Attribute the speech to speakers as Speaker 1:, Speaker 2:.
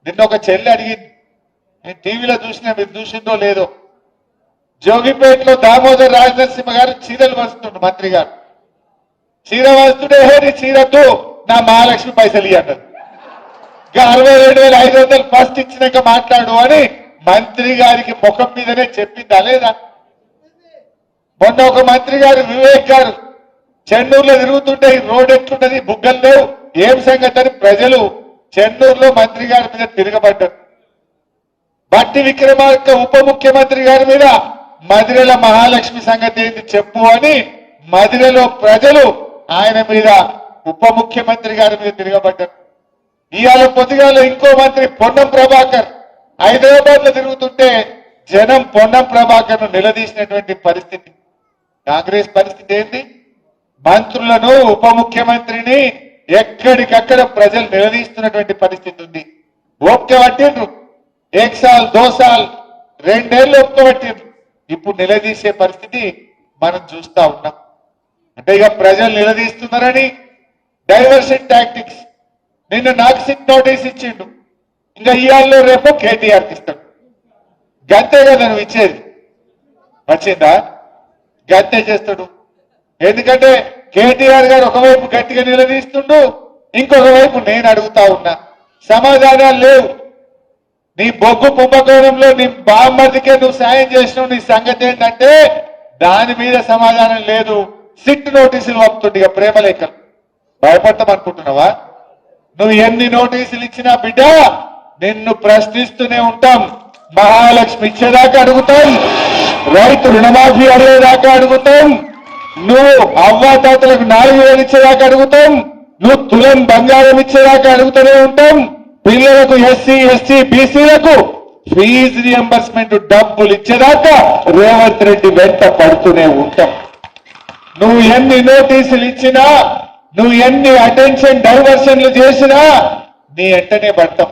Speaker 1: నిన్న ఒక చెల్లి అడిగింది, నేను టీవీలో చూసినా, మీరు చూసిందో లేదో, జోగిపేటలో దామోదర్ రాజనరసింహ గారు చీరలు వస్తుండ్రు, మంత్రి గారు చీర వస్తుంటే నీ చీరతో నా మహాలక్ష్మి పైసలు ఇవ్వన్నారు. ఇంకా 62,500 ఫస్ట్ ఇచ్చినాక మాట్లాడు అని మంత్రి గారికి ముఖం మీదనే చెప్పిందా లేదా? మొన్న ఒక మంత్రి గారు వివేక్ గారు చెన్నూరులో తిరుగుతుంటే ఈ రోడ్ ఎట్లుంటది, బుగ్గలు లేవు, ఏం సంగతి అని ప్రజలు చెన్నూరులో మంత్రి గారి మీద తిరగబడ్డారు. బట్టి విక్రమార్క ఉప ముఖ్యమంత్రి గారి మీద మదిరెల మహాలక్ష్మి సంగతి ఏంటి చెప్పు అని మదిరెలో ప్రజలు ఆయన మీద ఉప ముఖ్యమంత్రి గారి మీద తిరగబడ్డారు. ఇవాళ పొద్దుగాల ఇంకో మంత్రి పొన్నం ప్రభాకర్ హైదరాబాద్ లో తిరుగుతుంటే జనం పొన్నం ప్రభాకర్ ను నిలదీసినటువంటి పరిస్థితి. కాంగ్రెస్ పరిస్థితి ఏంటి? మంత్రులను ఉప ముఖ్యమంత్రిని ఎక్కడికక్కడ ప్రజలు నిలదీస్తున్నటువంటి పరిస్థితి ఉంది. ఓపిక పట్టిండ్రు, 1 సాల్ 2 సాల్ 2 ఏళ్ళు ఓపిక పట్టిండ్రు. ఇప్పుడు నిలదీసే పరిస్థితి మనం చూస్తా ఉన్నాం. అంటే ఇక ప్రజలు నిలదీస్తున్నారని డైవర్షన్ టాక్టిక్స్. నిన్న నాకు సిట్ నోటీస్ ఇచ్చిండు, ఇంకా ఇవాళ రేపు కేటీఆర్కి ఇస్తాడు. గంతే కదా నువ్వు ఇచ్చేది, వచ్చిందా? గంతే చేస్తాడు. ఎందుకంటే కేటీఆర్ గారు ఒకవైపు గట్టిగా నిలదీస్తుండు, ఇంకొక వైపు నేను అడుగుతా ఉన్నా, సమాధానాలు లేవు. నీ బొగ్గు కుంభకోణంలో నీ బామ్మర్దికే నువ్వు సాయం చేసినావు, నీ సంగతి ఏంటంటే దాని మీద సమాధానం లేదు. సిట్ నోటీసులు పంపుతుంది, ఇక ప్రేమలేఖలు. భయపడతాం అనుకుంటున్నావా? నువ్వు ఎన్ని నోటీసులు ఇచ్చినా బిడ్డ నిన్ను ప్రశ్నిస్తూనే ఉంటాం. మహాలక్ష్మి ఇచ్చేదాకా అడుగుతాం, రైతు రుణమాఫీ అడిగేదాకా అడుగుతాం, నువ్వు అవ్వాతాతలకు 4,000 ఇచ్చేదాకా అడుగుతాం, నువ్వు తులం బంగారం ఇచ్చేదాకా అడుగుతూనే ఉంటాం. పిల్లలకు ఎస్సీ ఎస్టీ బీసీలకు ఫీజు రియంబర్స్మెంట్ డబ్బులు ఇచ్చేదాకా రేవంత్ రెడ్డి వెంట పడుతూనే ఉంటాం. నువ్వు ఎన్ని నోటీసులు ఇచ్చినా, నువ్వు ఎన్ని అటెన్షన్ డైవర్షన్లు చేసినా నీ వెంటనే పడతాం.